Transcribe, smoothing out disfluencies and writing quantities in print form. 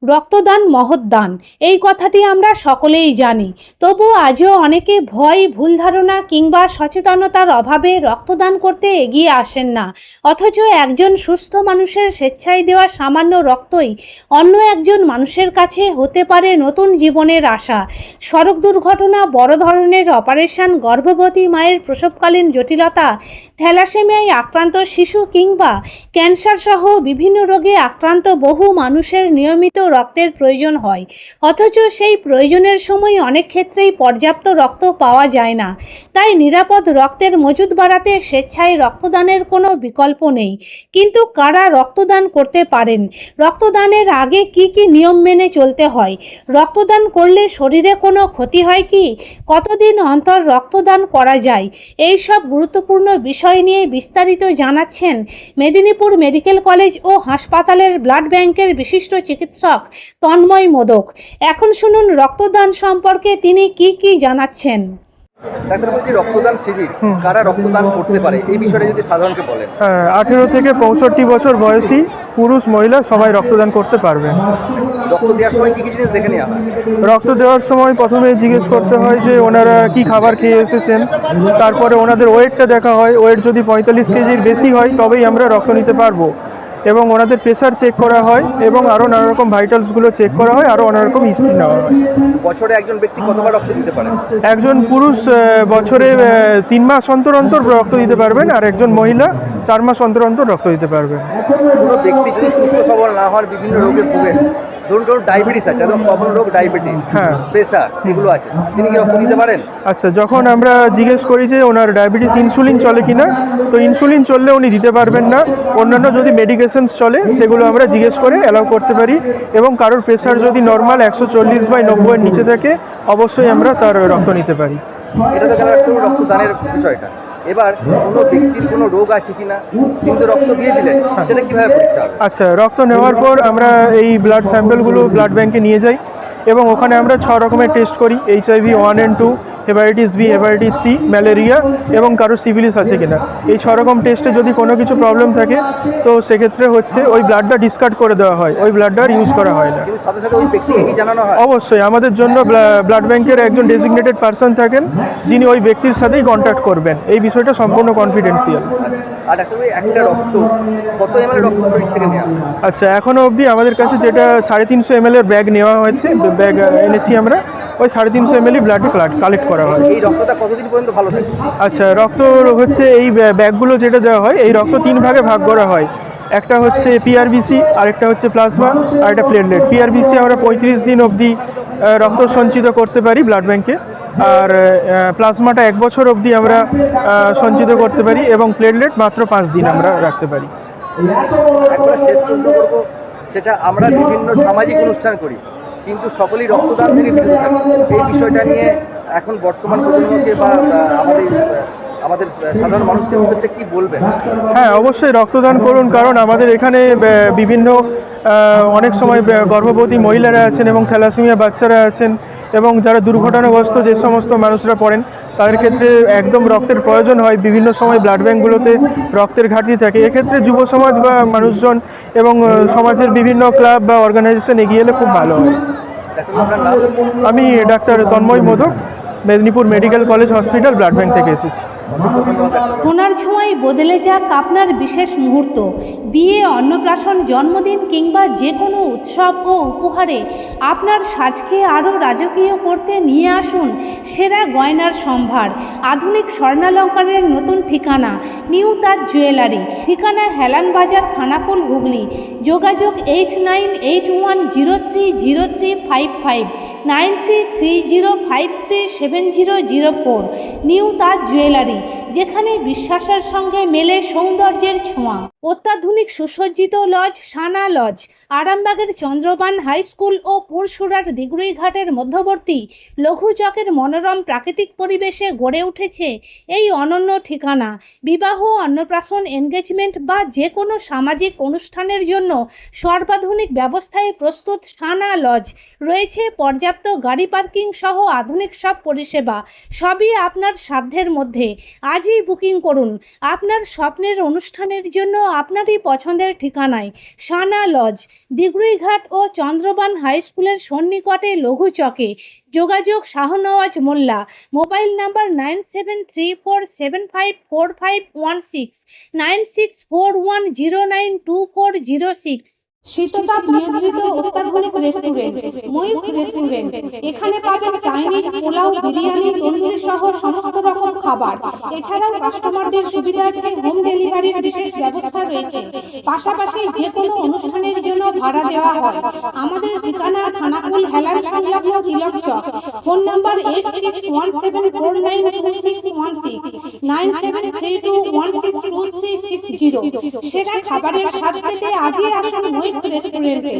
রক্তদান মহৎ দান, এই কথাটি আমরা সকলেই জানি। তবু আজও অনেকে ভয়, ভুল ধারণা কিংবা সচেতনতার অভাবে রক্তদান করতে এগিয়ে আসেন না। অথচ একজন সুস্থ মানুষের স্বেচ্ছায় দেওয়া সামান্য রক্তই অন্য একজন মানুষের কাছে হতে পারে নতুন জীবনের আশা। সড়ক দুর্ঘটনা, বড় ধরনের অপারেশন, গর্ভবতী মায়ের প্রসবকালীন জটিলতা, থ্যালাসেমিয়ায় আক্রান্ত শিশু কিংবা ক্যান্সার সহ বিভিন্ন রোগে আক্রান্ত বহু মানুষের নিয়মিত রক্তের প্রয়োজন হয়। অথচ সেই প্রয়োজনের সময় অনেক ক্ষেত্রেই পর্যাপ্ত রক্ত পাওয়া যায় না। তাই নিরাপদ রক্তের মজুদ বাড়াতে স্বেচ্ছায় রক্তদানের কোনো বিকল্প নেই। কিন্তু কারা রক্তদান করতে পারেন? রক্তদানের আগে কি কি নিয়ম মেনে চলতে হয়? রক্তদান করলে শরীরে কোনো ক্ষতি হয় কি? কতদিন অন্তর রক্তদান করা যায়? এই সব গুরুত্বপূর্ণ বিষয় নিয়ে বিস্তারিত জানাচ্ছেন মেদিনীপুর মেডিকেল কলেজ ও হাসপাতালের ব্লাড ব্যাংকের বিশিষ্ট চিকিৎসক তন্ময় মোদক। এখন শুনুন রক্তদান সম্পর্কে তিনি কি জানাচ্ছেন। ডাক্তার বলছি, রক্তদান শিবির কারা রক্তদান করতে পারে এই বিষয়টা যদি সাধারণকে বলেন। 18 থেকে 65 বছর বয়সী পুরুষ মহিলা সবাই রক্তদান করতে পারবেন। রক্ত দেওয়ার সময় কি কি জিনিস দেখে নেওয়া হয়? রক্ত দেওয়ার সময় প্রথমে জিজ্ঞেস করতে হয় যে ওনারা কি খাবার খেয়ে এসেছেন, তারপরে ওনাদের ওয়েটটা দেখা হয়। ওয়েট যদি 45 কেজির বেশি হয় তবেই আমরা রক্ত নিতে পারবো, এবং ওনাদের প্রেশার চেক করা হয় এবং আরও নানা রকম ভাইটালসগুলো চেক করা হয়, আরও নানা রকম হিস্ট্রি নেওয়া হয়। বছরে একজন ব্যক্তি কতবার রক্ত দিতে পারে? একজন পুরুষ বছরে 3 মাস অন্তর অন্তর রক্ত দিতে পারবেন, আর একজন মহিলা 4 মাস অন্তর অন্তর রক্ত দিতে পারবেন। কোনো ব্যক্তি যদি সুস্থ সবল না হন, বিভিন্ন রোগে ভুগেন, ধরুন ডায়াবেটিস আছে, একদম কমন রোগ ডায়াবেটিস, হ্যাঁ, প্রেশার, এগুলো আছে, তিনি কি রক্ত দিতে পারেন? আচ্ছা, যখন আমরা জিজ্ঞেস করি যে ওনার ডায়াবেটিস ইনসুলিন চলে কিনা, তো ইনসুলিন চললে উনি দিতে পারবেন না। অন্যান্য যদি মেডিকেশনস চলে সেগুলো আমরা জিজ্ঞেস করে অ্যালাউ করতে পারি, এবং কারোর প্রেশার যদি নর্মাল 140/90 এর নিচে থাকে অবশ্যই আমরা তার রক্ত নিতে পারি। এটা তো গেল রক্তদানের বিষয়টা। এবার কোনো ব্যক্তির কোনো রোগ আছে কিনা, কিন্তু রক্ত দিয়ে দিলেন, সেটা কিভাবে পরীক্ষা হবে? আচ্ছা, রক্ত নেওয়ার পর আমরা এই ব্লাড স্যাম্পেলগুলো ব্লাড ব্যাংকে নিয়ে যাই, এবং ওখানে আমরা 6 রকমের টেস্ট করি: HIV 1 and 2, hepatitis B, hepatitis C, malaria, এবং কারো সিভিলিস আছে কিনা। এই 6 রকম টেস্টে যদি কোনো কিছু প্রবলেম থাকে তো সেক্ষেত্রে ওই ব্লাডটা ডিসকার্ড করে দেওয়া হয়, ওই ব্লাডটা ইউজ করা হয় না। কিন্তু সাথে সাথে ওই ব্যক্তিকে কি জানানো হয়? অবশ্যই আমাদের জন্য ব্লাড ব্যাংকের একজন ডেজিগনেটেড পারসন থাকেন, যিনি ওই ব্যক্তির সাথেই কন্ট্যাক্ট করবেন। এই বিষয়টা সম্পূর্ণ কনফিডেন্সিয়াল। আর ডাক্তার, একটা রক্ত কত ml রক্ত শরীর থেকে নেওয়া? আচ্ছা, এখনও অবধি আমাদের কাছে যেটা 350 ml এর ব্যাগ নেওয়া হয়েছে, ব্যাগ এনেছি আমরা, ওই 350 ml ব্লাড কালেক্ট করা হয়। এই রক্তটা কতদিন পর্যন্ত ভালো থাকে? আচ্ছা, রক্ত এই ব্যাগগুলো যেটা দেওয়া হয়, এই রক্ত 3 ভাগে ভাগ করা হয়। একটা হচ্ছে পিআরবিসি, আরেকটা হচ্ছে প্লাজমা, আর একটা প্লেটলেট। পিআরবিসি আমরা 35 দিন অবধি রক্ত সঞ্চিত করতে পারি ব্লাড ব্যাংকে, আর প্লাজমাটা 1 বছর অবধি আমরা সঞ্চিত করতে পারি, এবং প্লেটলেট মাত্র 5 দিন আমরা রাখতে পারি। একবার শেষ প্রশ্ন করবো, সেটা আমরা বিভিন্ন সামাজিক অনুষ্ঠান করি, কিন্তু সকলেই রক্তদান থেকে বিরত থাকে। এই বিষয়টা নিয়ে এখন বর্তমান প্রজন্মকে বা আমাদের সাধারণ মানুষদের উদ্দেশ্যে কি বলবেন? হ্যাঁ, অবশ্যই রক্তদান করুন, কারণ আমাদের এখানে বিভিন্ন অনেক সময় গর্ভবতী মহিলারা আছেন, এবং থ্যালাসেমিয়া বাচ্চারা আছেন, এবং যারা দুর্ঘটনাগ্রস্ত যে সমস্ত মানুষরা পড়েন, তাদের ক্ষেত্রে একদম রক্তের প্রয়োজন হয়। বিভিন্ন সময় ব্লাড ব্যাঙ্কগুলোতে রক্তের ঘাটতি থাকে। এক্ষেত্রে যুব সমাজ বা মানুষজন এবং সমাজের বিভিন্ন ক্লাব বা অর্গানাইজেশন এগিয়ে এলে খুব ভালো হয়। আমি ডাক্তার Tanmoy Modak, Medinipur medical college hospital blood bank থেকে এসেছি। সোনার ছোঁয়ায় বদলে যাক আপনার বিশেষ মুহূর্ত। বিয়ে, অন্নপ্রাশন, জন্মদিন কিংবা যে কোনো উৎসব ও উপহারে আপনার সাজকে আরও রাজকীয় করতে নিয়ে আসুন সেরা গয়নার সম্ভার। আধুনিক স্বর্ণালঙ্কারের নতুন ঠিকানা নিউ তাজ জুয়েলারি। ঠিকানা হেলান বাজার, খানাকুল, হুগলি। যোগাযোগ 8981030355, 9330537004। নিউ তাজ জুয়েলারি, যেখানে বিশ্বাসের সঙ্গে মেলে সৌন্দর্যের ছোঁয়া। অত্যাধুনিক সুসজ্জিত লজ সানা লজ, আরামবাগের চন্দ্রবান হাই স্কুল ও পুরসুরার দিগুড়িঘাটের মধ্যবর্তী লঘু চকের মনোরম প্রাকৃতিক পরিবেশে গড়ে উঠেছে এই অনন্য ঠিকানা। বিবাহ, অন্নপ্রাশন, এনগেজমেন্ট বা যে কোনো সামাজিক অনুষ্ঠানের জন্য সর্বাধুনিক ব্যবস্থায় প্রস্তুত সানা লজ। রয়েছে পর্যাপ্ত গাড়ি পার্কিং সহ আধুনিক সব পরিষেবা, সবই আপনার সাধ্যের মধ্যে। আজই বুকিং করুন। আপনার স্বপ্নের অনুষ্ঠানের জন্য আপনারই পছন্দের ঠিকানায়। সানা লজ, দিগরুইঘাট ও চন্দ্রবান হাই স্কুলের সন্নিকটে লঘু চকে। যোগাযোগ শাহনওয়াজ মোল্লা। Mobile number 9734754516, 9641092406। শীততাপ নিয়ন্ত্রিত অত্যাধুনিক রেস্টুরেন্ট ময়ূখ রেস্টুরেন্ট। এখানে পাবেন চাইনিজ, পোলাও, বিরিয়ানি, তন্দুরি সহ সমস্ত রকম খাবার। এছাড়াও কাস্টমারদের সুবিধার্থে হোম ডেলিভারির বিশেষ ব্যবস্থা রয়েছে। পাশাপাশি যে কোনো অনুষ্ঠানের জন্য ভাড়া দেওয়া হয়। আমাদের ঠিকানা থানাকুল হেলান সংলগ্ন তিলক চক। Phone number 8617492616, 9732162360। সেরা খাবারের স্বাদ পেতে আজই আসুন ময়ূখ রেস্টুরেন্টে।